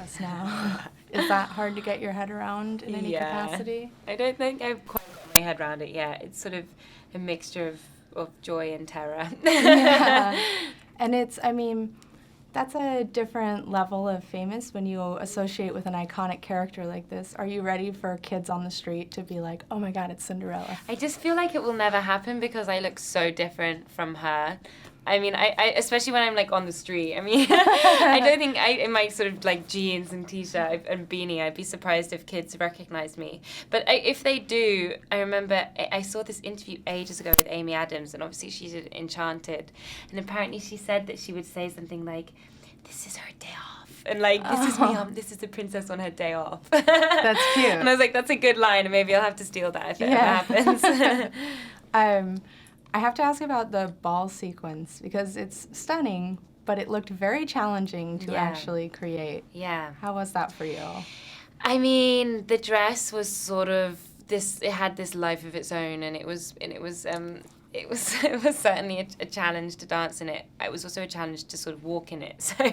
princess now. Is that hard to get your head around in any capacity? I don't think I've quite got my head around it yet. It's sort of a mixture of joy and terror. Yeah. And it's, I mean, that's a different level of famous when you associate with an iconic character like this. Are you ready for kids on the street to be like, oh my God, it's Cinderella? I just feel like it will never happen because I look so different from her. I mean, I especially when I'm like on the street. I mean, I don't think in my sort of like jeans and t-shirt and beanie, I'd be surprised if kids recognize me. But if they do, I remember I saw this interview ages ago with Amy Adams, and obviously she did Enchanted, and apparently she said that she would say something like, "This is her day off," and like, "This is me. This is the princess on her day off." That's cute. And I was like, that's a good line, and maybe I'll have to steal that if it ever happens. I have to ask about the ball sequence because it's stunning, but it looked very challenging to actually create. Yeah. How was that for you? I mean, the dress was sort of this. It had this life of its own, and it was certainly a challenge to dance in it. It was also a challenge to sort of walk in it. So,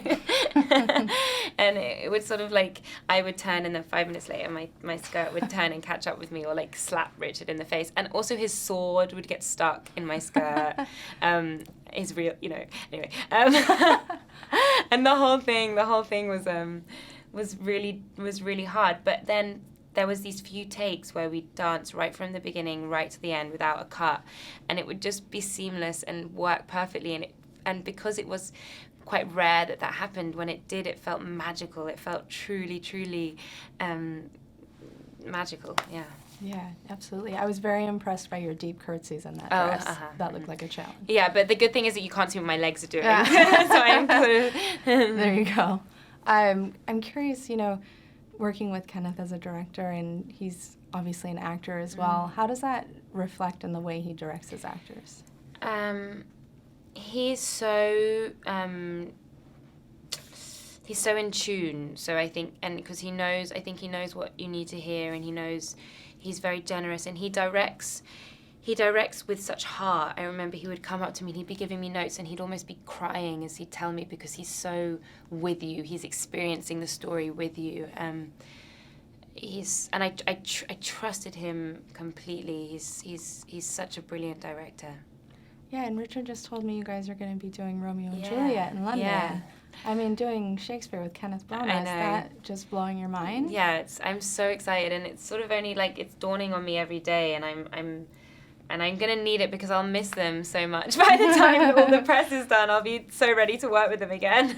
and it would sort of like, I would turn and then 5 minutes later my skirt would turn and catch up with me, or like slap Richard in the face. And also his sword would get stuck in my skirt. His real, anyway. And the whole thing was really hard. But then there was these few takes where we danced right from the beginning right to the end without a cut, and it would just be seamless and work perfectly. And because it was quite rare that happened, when it did, it felt magical. It felt truly magical. Yeah. Yeah, absolutely. I was very impressed by your deep curtsies in that dress. That looked like a challenge. Yeah, but the good thing is that you can't see what my legs are doing. So I'm sort of There you go. I'm curious, working with Kenneth as a director, and he's obviously an actor as well. How does that reflect in the way he directs his actors? He's so in tune. So I think, and because he knows what you need to hear, and he's very generous, and he directs with such heart. I remember he would come up to me and he'd be giving me notes, and he'd almost be crying as he'd tell me, because he's so with you. He's experiencing the story with you. I trusted him completely. He's such a brilliant director. Yeah, and Richard just told me you guys are going to be doing Romeo and Juliet in London. Yeah. I mean, doing Shakespeare with Kenneth Branagh, is that just blowing your mind? Yeah, I'm so excited, and it's sort of only like it's dawning on me every day, and I'm going to need it because I'll miss them so much. By the time all the press is done, I'll be so ready to work with them again.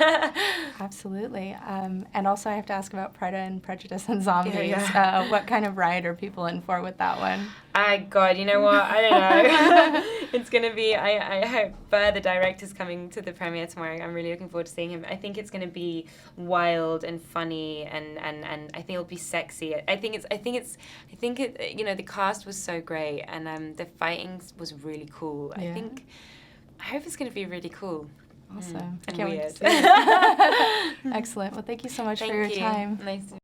Absolutely. And also I have to ask about Pride and Prejudice and Zombies. Yeah. What kind of ride are people in for with that one? God, you know what? I don't know. It's going to be, I hope the director's coming to the premiere tomorrow. I'm really looking forward to seeing him. I think it's going to be wild and funny, and I think it'll be sexy. I think the cast was so great, and the fighting was really cool. Yeah. I hope it's going to be really cool. Awesome. And Can't wait weird. to see it. Excellent. Well, thank you so much for your time. Nice to